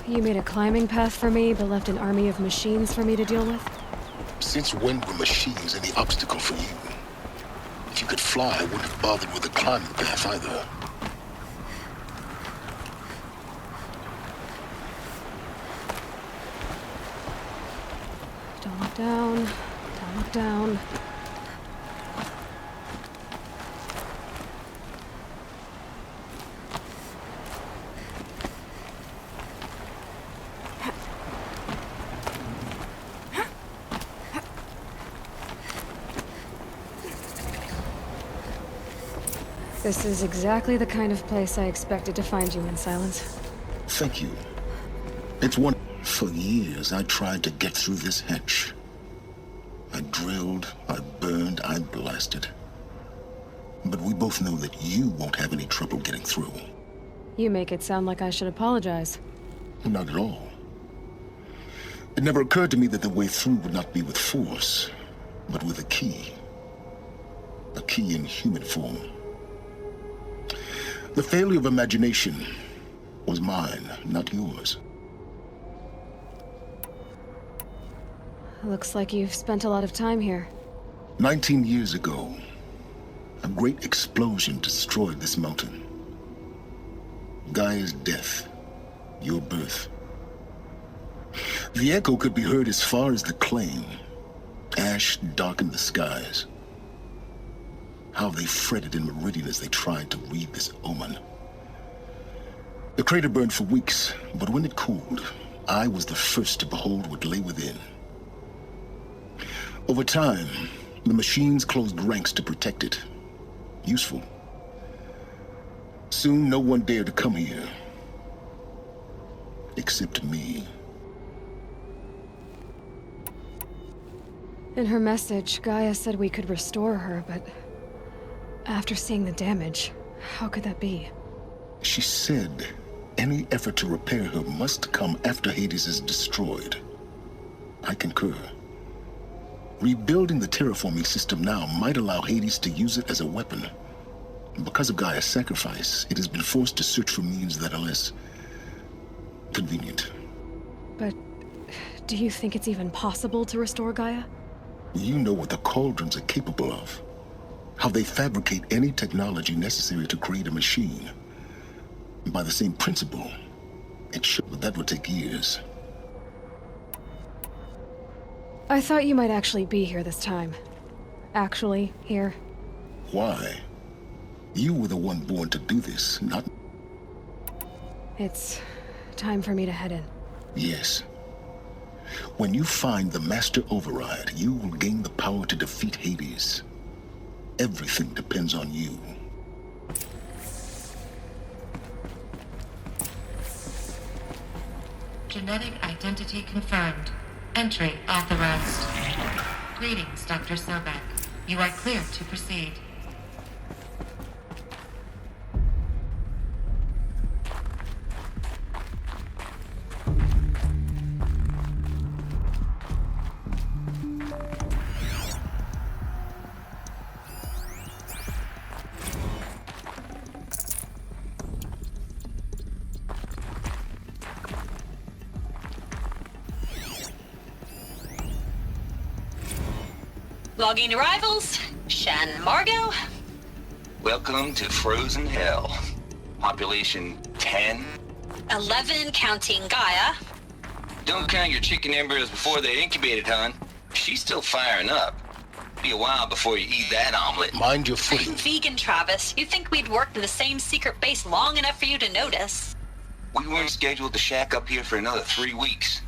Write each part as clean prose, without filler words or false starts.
You made a climbing path for me, but left an army of machines for me to deal with? Since when were machines any obstacle for you? If you could fly, I wouldn't have bothered with the climbing path either. Don't look down. Don't look down. This is exactly the kind of place I expected to find you in, Silence. Thank you. It's one... For years, I tried to get through this hatch. I drilled, I burned, I blasted. But we both know that you won't have any trouble getting through. You make it sound like I should apologize. Not at all. It never occurred to me that the way through would not be with force, but with a key. A key in human form. The failure of imagination was mine, not yours. Looks like you've spent a lot of time here. 19 years ago, a great explosion destroyed this mountain. Gaia's death, your birth. The echo could be heard as far as the claim. Ash darkened the skies. How they fretted in meridian as they tried to read this omen. The crater burned for weeks, but when it cooled, I was the first to behold what lay within. Over time, the machines closed ranks to protect it. Useful. Soon, no one dared to come here. Except me. In her message, Gaia said we could restore her, but... after seeing the damage, how could that be? She said any effort to repair her must come after Hades is destroyed. I concur. Rebuilding the terraforming system now might allow Hades to use it as a weapon. Because of Gaia's sacrifice, it has been forced to search for means that are less convenient. But do you think it's even possible to restore Gaia? You know what the Cauldrons are capable of. How they fabricate any technology necessary to create a machine. By the same principle, it should, but that would take years. I thought you might actually be here this time. Actually, here. Why? You were the one born to do this, not... It's time for me to head in. Yes. When you find the Master Override, you will gain the power to defeat Hades. Everything depends on you. Genetic identity confirmed. Entry authorized. Greetings, Dr. Sobek. You are clear to proceed. Logging arrivals, Shan Margot. Welcome to Frozen Hell. Population 10. 11 counting Gaia. Don't count your chicken embryos before they're incubated, hon. She's still firing up. Be a while before you eat that omelet. Mind your I'm footing. vegan, Travis. You'd think we'd worked in the same secret base long enough for you to notice. We weren't scheduled to shack up here for another 3 weeks.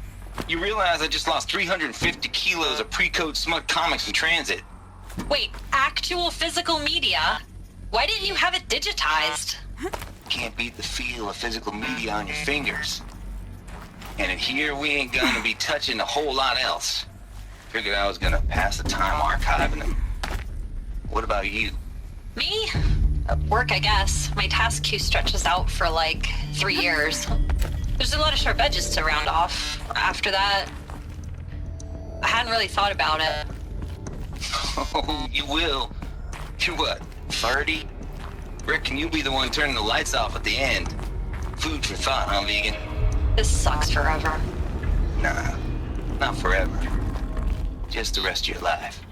You realize I just lost 350 kilos of pre-code smut comics in transit. Wait, actual physical media? Why didn't you have it digitized? Can't beat the feel of physical media on your fingers. And in here, we ain't gonna be touching a whole lot else. Figured I was gonna pass the time archiving them. What about you? Me? Work, I guess. My task queue stretches out for like 3 years. There's a lot of sharp edges to round off. After that, I hadn't really thought about it. Oh, you will. You're what, 30? Reckon you'll be the one turning the lights off at the end. Food for thought, huh, vegan? This sucks forever. Nah, not forever. Just the rest of your life.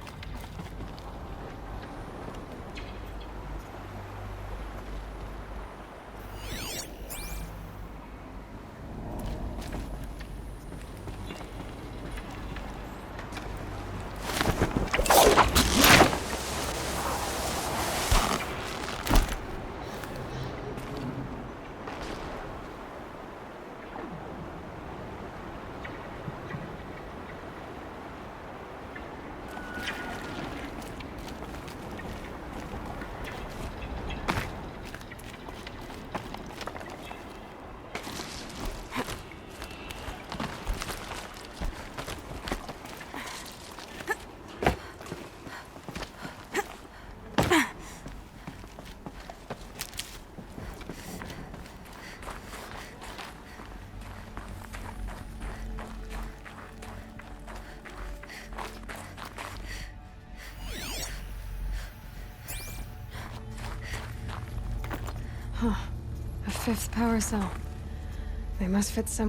Huh. A fifth power cell. They must fit some...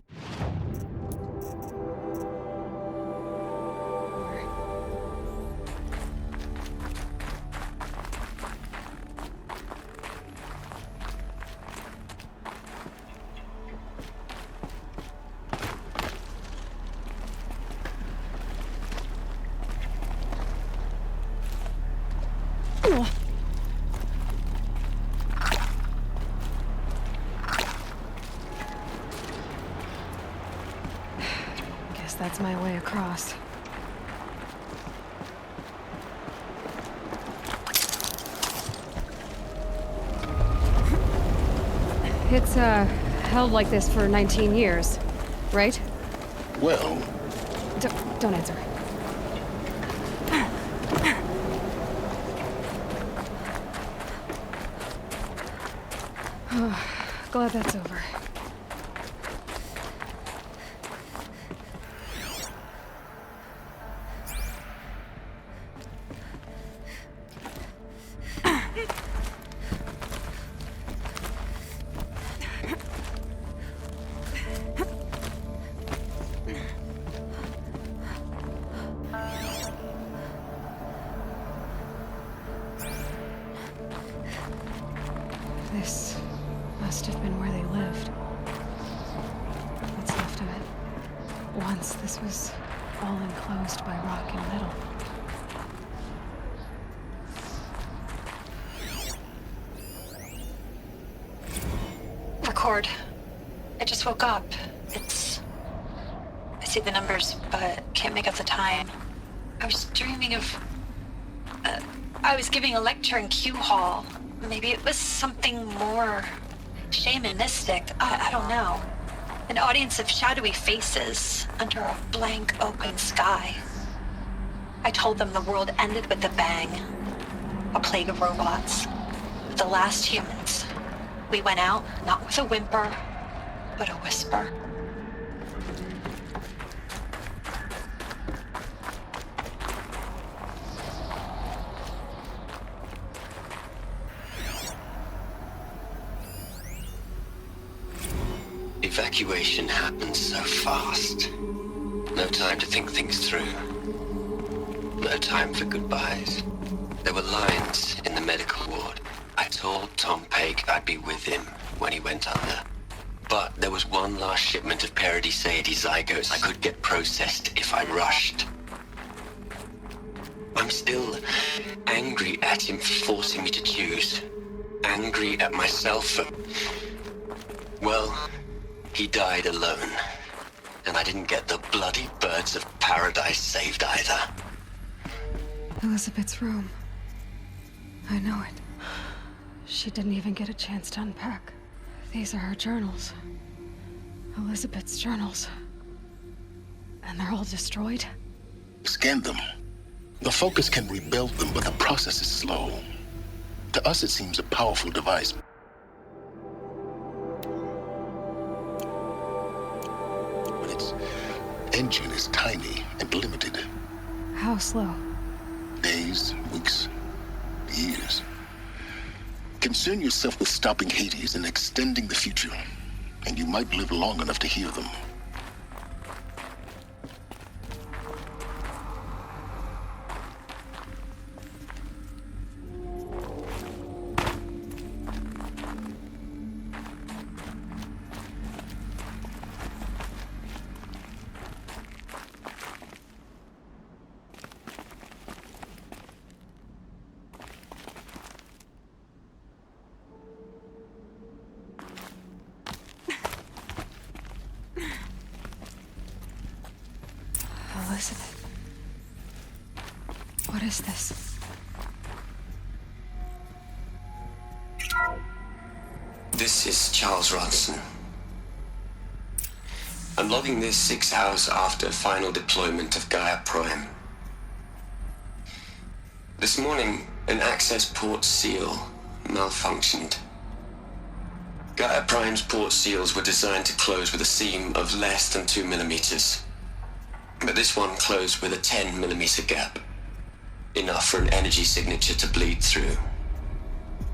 That's my way across. It's, held like this for 19 years, right? Well... Don't answer. Oh, glad that's over. This must have been where they lived. What's left of it. Once this was all enclosed by rock and metal. Record. I just woke up. I see the numbers, but can't make out the time. I was dreaming of... I was giving a lecture in Q Hall. Maybe it was something more shamanistic. I don't know. An audience of shadowy faces under a blank open sky. I told them the world ended with a bang. A plague of robots. The last humans. We went out, not with a whimper, but a whisper. Evacuation happened so fast. No time to think things through. No time for goodbyes. There were lines in the medical ward. I told Tom Peg I'd be with him when he went under. But there was one last shipment of Paradiseidae zygotes I could get processed if I rushed. I'm still angry at him for forcing me to choose. Angry at myself for... Well... He died alone, and I didn't get the bloody birds of paradise saved either. Elizabeth's room. I know it. She didn't even get a chance to unpack. These are her journals. Elizabeth's journals. And they're all destroyed? Scan them. The Focus can rebuild them, but the process is slow. To us, it seems a powerful device. Engine is tiny and limited. How slow? Days, weeks, years. Concern yourself with stopping Hades and extending the future. and you might live long enough to hear them. Elizabeth. What is this? This is Charles Ronson. I'm logging this 6 hours after final deployment of Gaia Prime. This morning, an access port seal malfunctioned. Gaia Prime's port seals were designed to close with a seam of less than 2 millimeters. But this one closed with a 10 millimeter gap. Enough for an energy signature to bleed through.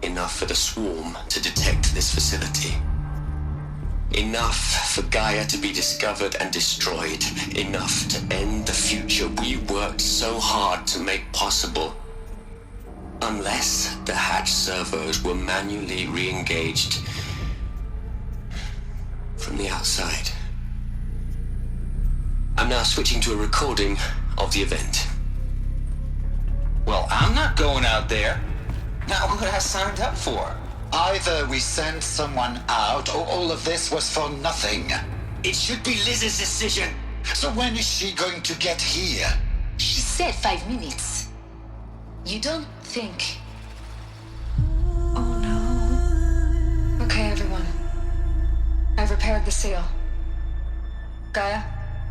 Enough for the swarm to detect this facility. Enough for Gaia to be discovered and destroyed. Enough to end the future we worked so hard to make possible. Unless the hatch servos were manually re-engaged from the outside. I'm now switching to a recording of the event. Well, I'm not going out there. Not what I signed up for. Either we sent someone out, or all of this was for nothing. It should be Liz's decision. So when is she going to get here? She said 5 minutes. You don't think... Oh no. Okay, everyone. I've repaired the seal. Gaia?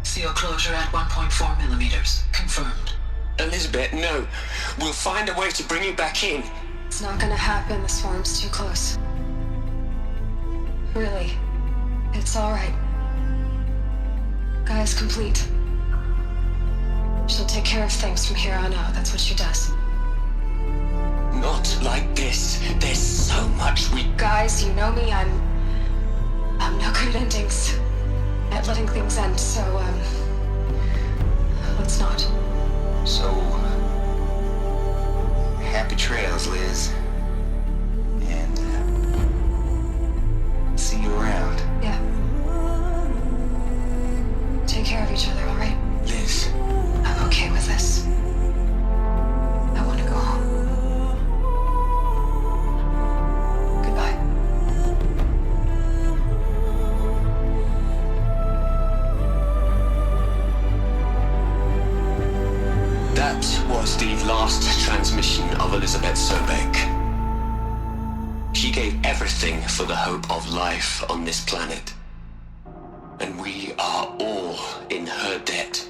Seal closure at 1.4 millimeters. Confirmed. Elizabeth, no. We'll find a way to bring you back in. It's not gonna happen. The swarm's too close. Really. It's alright. Gaia's complete. She'll take care of things from here on out. That's what she does. Not like this. There's so much we... Guys, you know me. I'm no good at endings. At letting things end, so, let's not. So, happy trails, Liz. And, see you around. Yeah. Take care of each other, alright? Liz. I'm okay with this. I want to go home. Goodbye. That was the last transmission of Elizabeth Sobek. She gave everything for the hope of life on this planet. And we are all in her debt.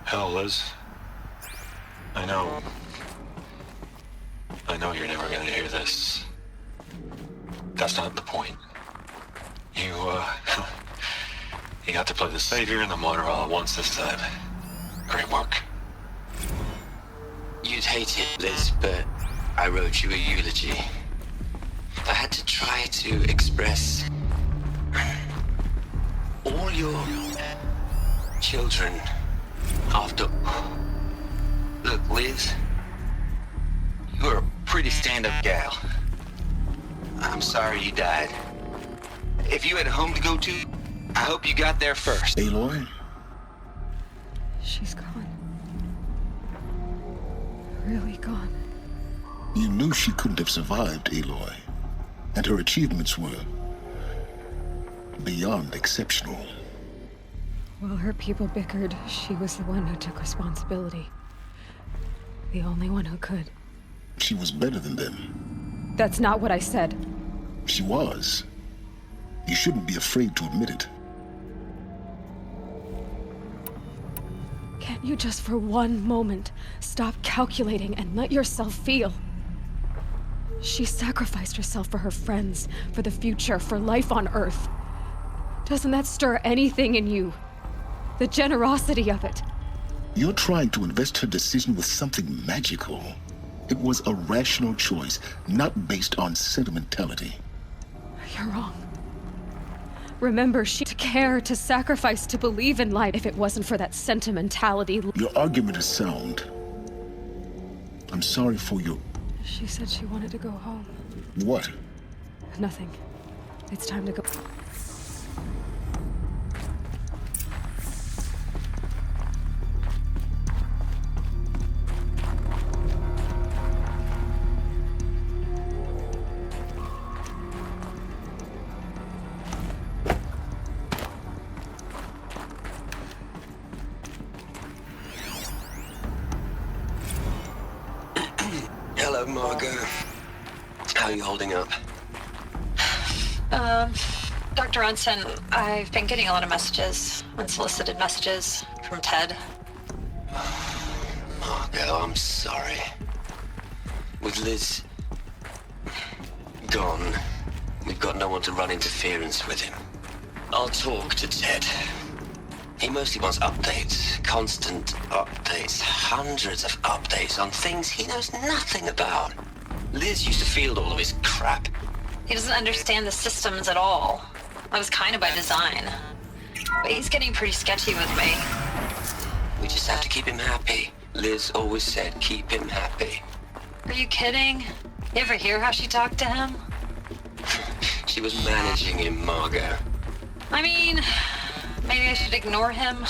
Hell, Liz. I know you're never gonna hear this. That's not the point. You got to play the savior and the martyr all at once this time. Great work. You'd hate it, Liz, but I wrote you a eulogy. I had to try to express all your children after... Look, Liz. You're a pretty stand-up gal. I'm sorry you died. If you had a home to go to, I hope you got there first. Aloy? She's gone. Really gone. You knew she couldn't have survived, Aloy. And her achievements were beyond exceptional. While her people bickered, she was the one who took responsibility. The only one who could. She was better than them. That's not what I said. She was. You shouldn't be afraid to admit it. Can't you just for one moment stop calculating and let yourself feel? She sacrificed herself for her friends, for the future, for life on Earth. Doesn't that stir anything in you? The generosity of it. You're trying to invest her decision with something magical. It was a rational choice, not based on sentimentality. You're wrong. Remember, she to care, to sacrifice, to believe in life. If it wasn't for that sentimentality... Your argument is sound. I'm sorry for your... She said she wanted to go home. What? Nothing. It's time to go. Hello, Margot. How are you holding up? Dr. Unson, I've been getting a lot of messages, unsolicited messages from Ted. Margot, I'm sorry. With Liz gone, we've got no one to run interference with him. I'll talk to Ted. He mostly wants updates, constant updates, hundreds of updates on things he knows nothing about. Liz used to field all of his crap. He doesn't understand the systems at all. That was kind of by design. But he's getting pretty sketchy with me. We just have to keep him happy. Liz always said keep him happy. Are you kidding? You ever hear how she talked to him? She was managing him, Margot. I mean, maybe I should ignore him.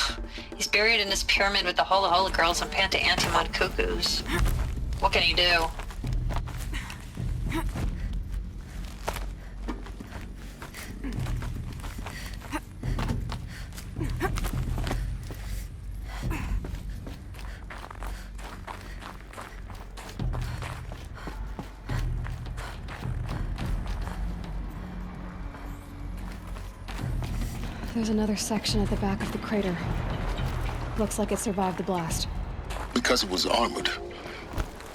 He's buried in his pyramid with the Hola Hola girls and Panta Antimod cuckoos. What can he do? There's another section at the back of the crater. Looks like it survived the blast. Because it was armored.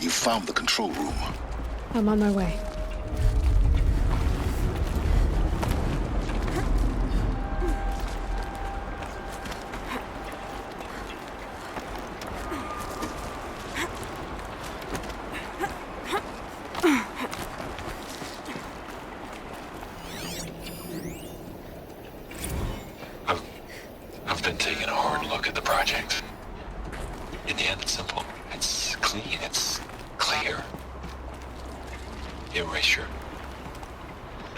You found the control room. I'm on my way. I've been taking a hard look at the project. In the end, it's simple. It's clean. It's clear. Erasure.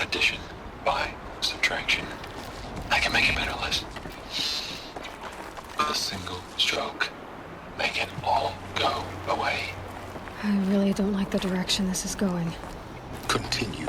Addition. By. Subtraction. I can make a better list. With a single stroke. Make it all go away. I really don't like the direction this is going. Continue.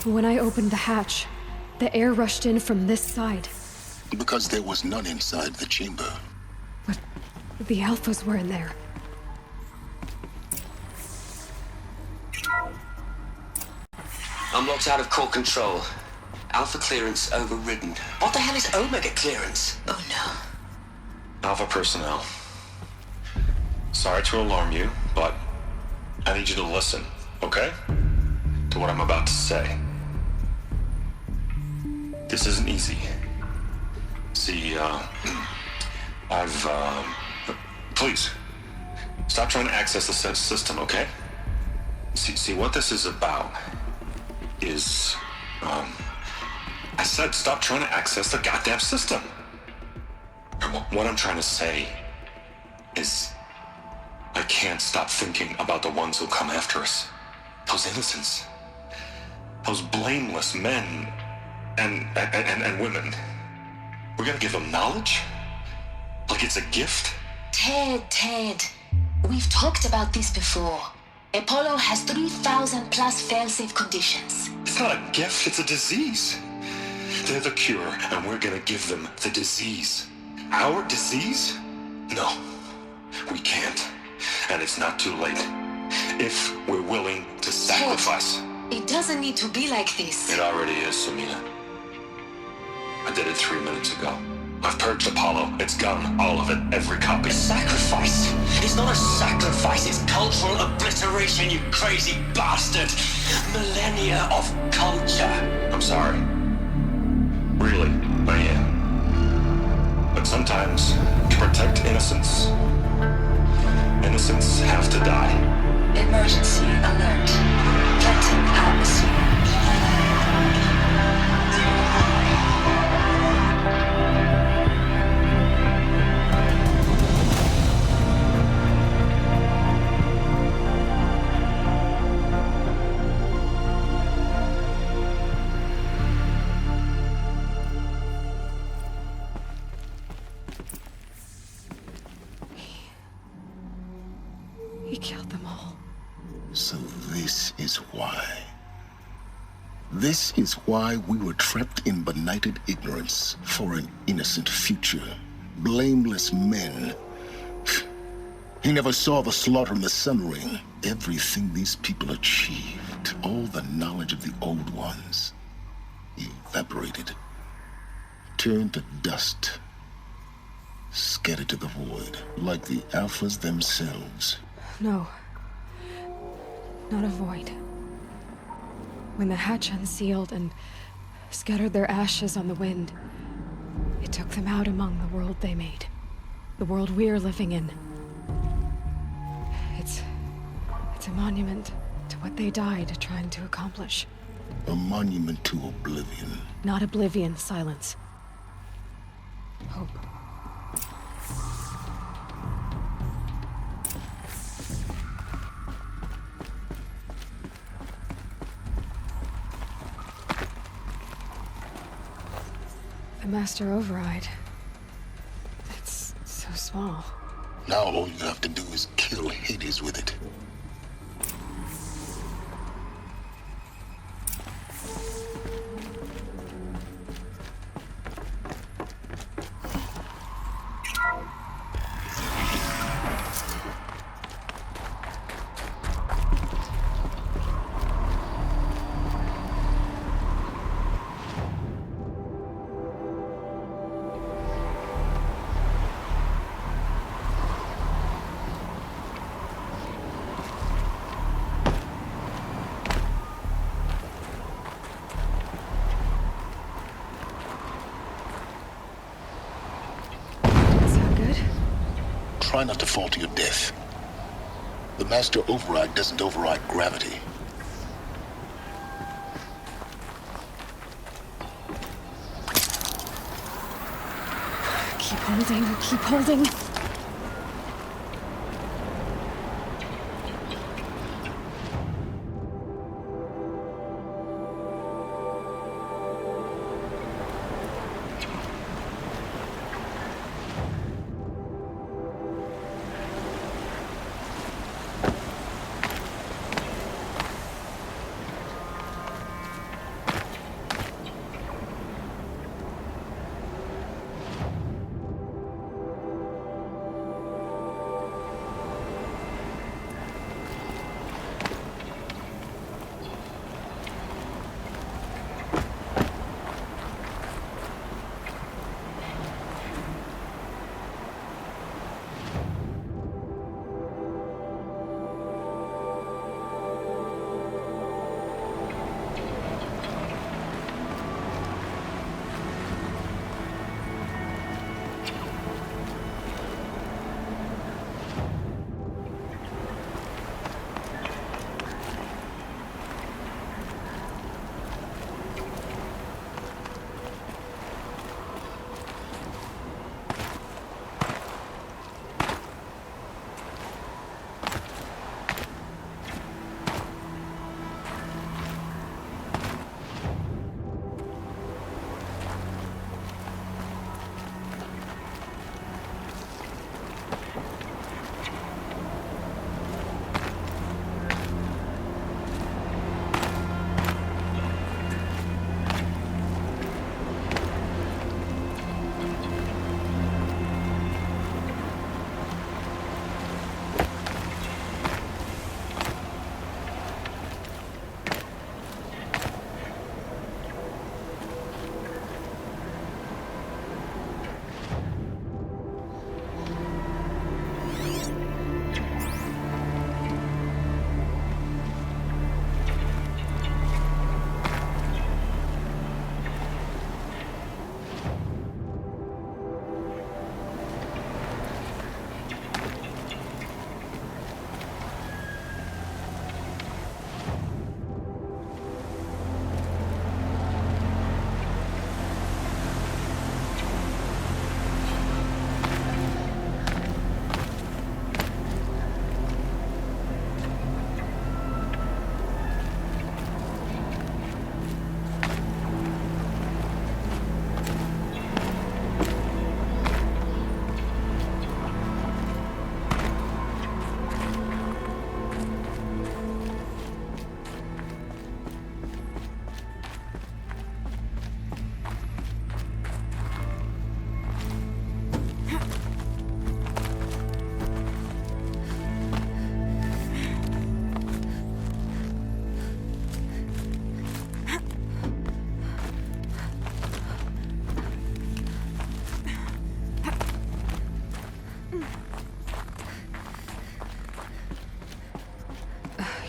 When I opened the hatch, the air rushed in from this side. Because there was none inside the chamber. But the alphas were in there. I'm locked out of core control. Alpha clearance overridden. What the hell is Omega clearance? Oh no. Alpha personnel. Sorry to alarm you, but I need you to listen, okay? To what I'm about to say. This isn't easy. See, please, stop trying to access the system, okay? See, what this is about is, I said stop trying to access the goddamn system. What I'm trying to say is, I can't stop thinking about the ones who come after us. Those innocents. Those blameless men and women. We're gonna give them knowledge? Like it's a gift? Ted. We've talked about this before. Apollo has 3,000 plus fail-safe conditions. It's not a gift, it's a disease. They're the cure, and we're gonna give them the disease. Our disease? No, we can't. And it's not too late. If we're willing to sacrifice. Ted, it doesn't need to be like this. It already is, Samina. I did it 3 minutes ago. I've purged Apollo. It's gone. All of it. Every copy. A sacrifice? It's not a sacrifice. It's cultural obliteration, you crazy bastard. Millennia of culture. I'm sorry. Really, I am. But sometimes, to protect innocence, innocents have to die. Emergency alert. Threatened atmosphere. He killed them all. So this is why. This is why we were trapped in benighted ignorance for an innocent future. Blameless men. He never saw the slaughter in the Sun Ring. Everything these people achieved, all the knowledge of the old ones, evaporated, turned to dust, scattered to the void, like the Alphas themselves. No. Not a void. When the hatch unsealed and scattered their ashes on the wind, it took them out among the world they made. The world we're living in. It's a monument to what they died trying to accomplish. A monument to oblivion. Not oblivion, silence. Hope. The master override. It's so small. Now all you have to do is kill Hades with it. Try not to fall to your death. The master override doesn't override gravity. Keep holding, keep holding.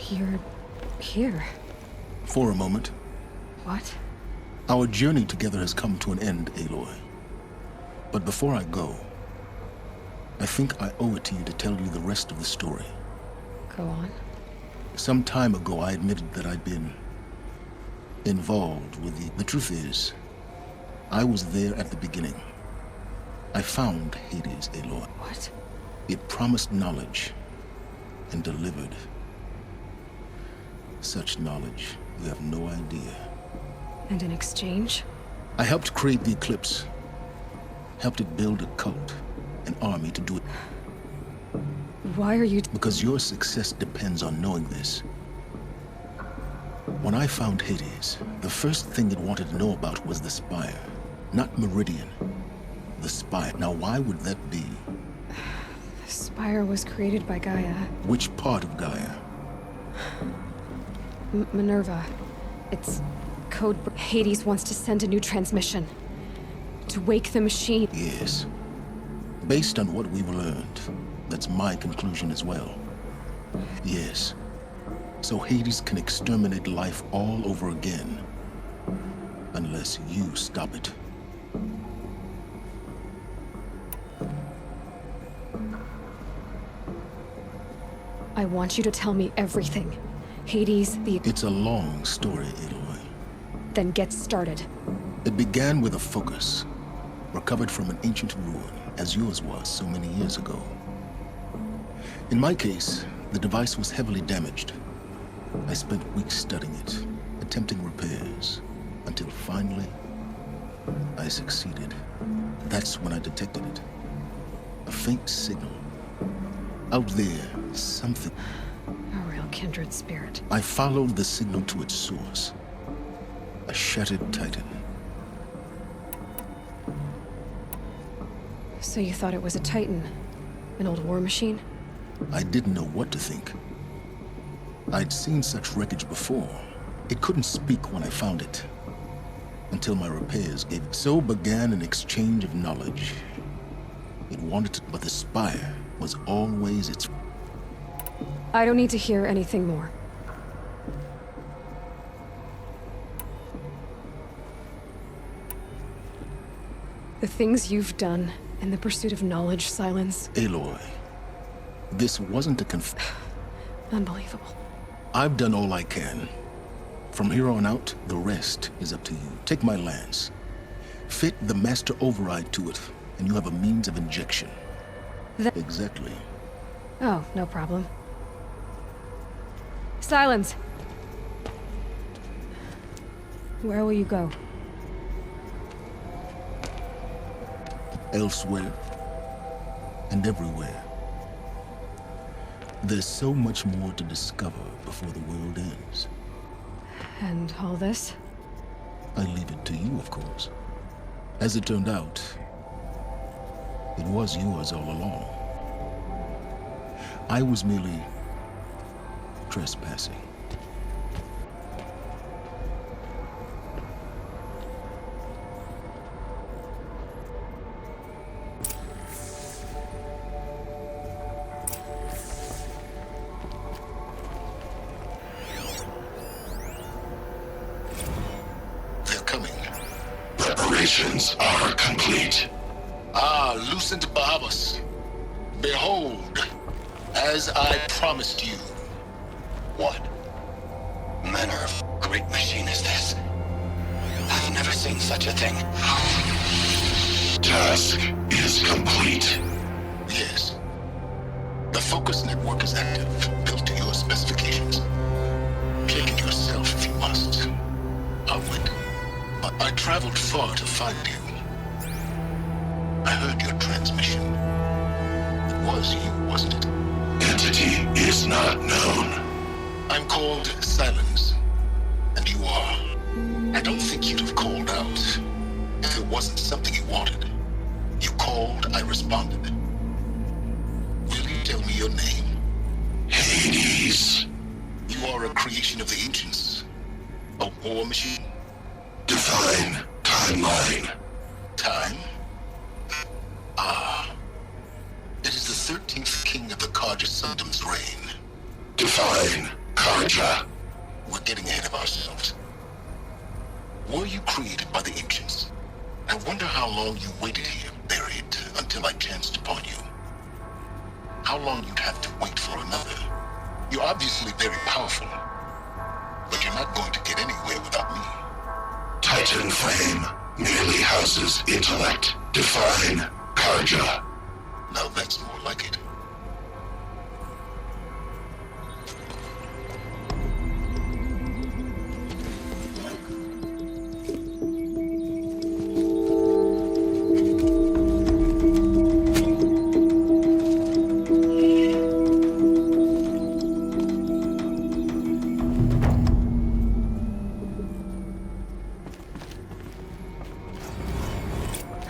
You're here. For a moment. What? Our journey together has come to an end, Aloy. But before I go, I think I owe it to you to tell you the rest of the story. Go on. Some time ago, I admitted that I'd been involved with the truth is, I was there at the beginning. I found Hades, Aloy. What? It promised knowledge and delivered. Such knowledge, you have no idea. And in exchange? I helped create the Eclipse. Helped it build a cult, an army to do it. Why are you... Because your success depends on knowing this. When I found Hades, the first thing it wanted to know about was the Spire. Not Meridian. The Spire. Now why would that be? The Spire was created by Gaia. Which part of Gaia? Minerva. It's code... Hades wants to send a new transmission. To wake the machine. Yes. Based on what we've learned, that's my conclusion as well. Yes. So Hades can exterminate life all over again. Unless you stop it. I want you to tell me everything. Hades, the... It's a long story, Aloy. Then get started. It began with a focus, recovered from an ancient ruin, as yours was so many years ago. In my case, the device was heavily damaged. I spent weeks studying it, attempting repairs, until finally, I succeeded. That's when I detected it. A faint signal. Out there, something. A real kindred spirit. I followed the signal to its source. A shattered titan. So you thought it was a Titan? An old war machine? I didn't know what to think. I'd seen such wreckage before. It couldn't speak when I found it. Until my repairs gave it. So began an exchange of knowledge. It wanted to, but the Spire was always its... I don't need to hear anything more. The things you've done in the pursuit of knowledge, Silence. Aloy, this wasn't a Unbelievable. I've done all I can. From here on out, the rest is up to you. Take my lance. Fit the master override to it, and you have a means of injection. Exactly. Oh, no problem. Silence! Where will you go? Elsewhere. And everywhere. There's so much more to discover before the world ends. And all this? I leave it to you, of course. As it turned out, it was yours all along. I was merely trespassing. They're coming. Preparations are complete. Lucent Bahavas. Behold, as I promised you. What manner of great machine is this? I've never seen such a thing. Task is complete. Yes. The focus network is active, built to your specifications. Check it yourself if you must. I'll wait. I traveled far to find you. I heard your transmission. It was you, wasn't it? Entity is not known. I'm called Silence, and you are. I don't think you'd have called out if it wasn't something you wanted. You called, I responded. Will you tell me your name? Hades. You are a creation of the ancients. A war machine? Define timeline. Time? It is the 13th king of the Carja Sundom's reign. Define Karja. We're getting ahead of ourselves. Were you created by the ancients? I wonder how long you waited here, buried, until I chanced upon you. How long you'd have to wait for another. You're obviously very powerful, but you're not going to get anywhere without me. Titan flame merely houses intellect. Define Karja. Now that's more like it.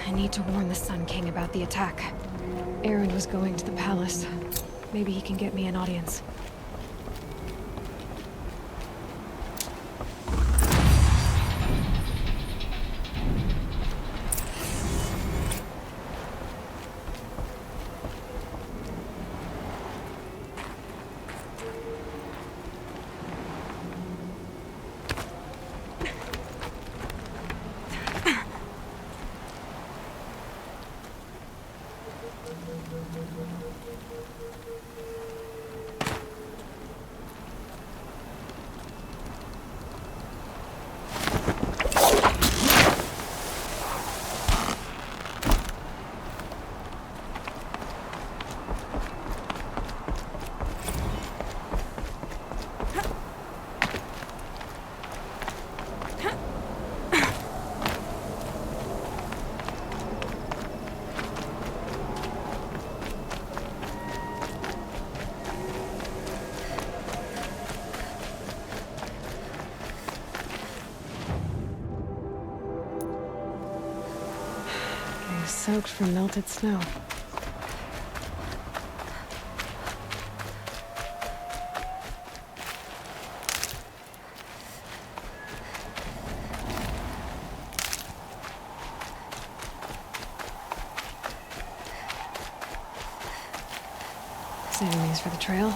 I need to warn the Sun King about the attack. Aaron was going to the palace. Maybe he can get me an audience. Soaked from melted snow. Saving these for the trail.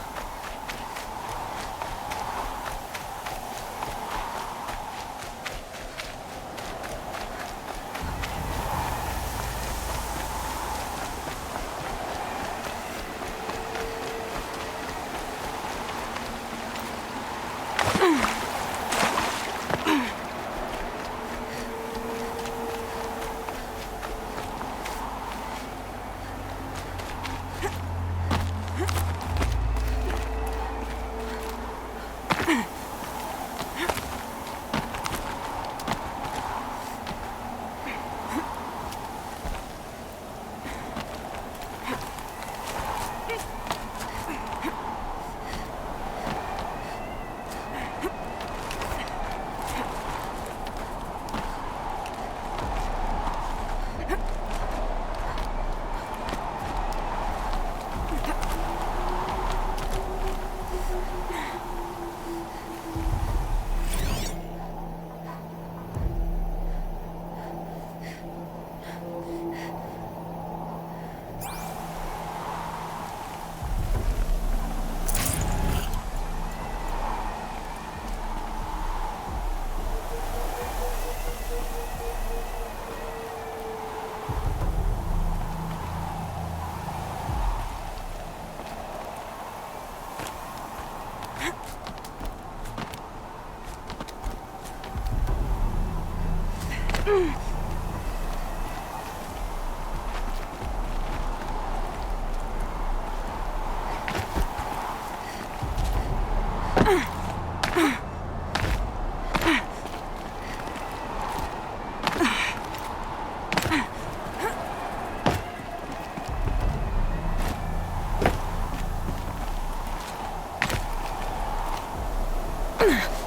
Ugh.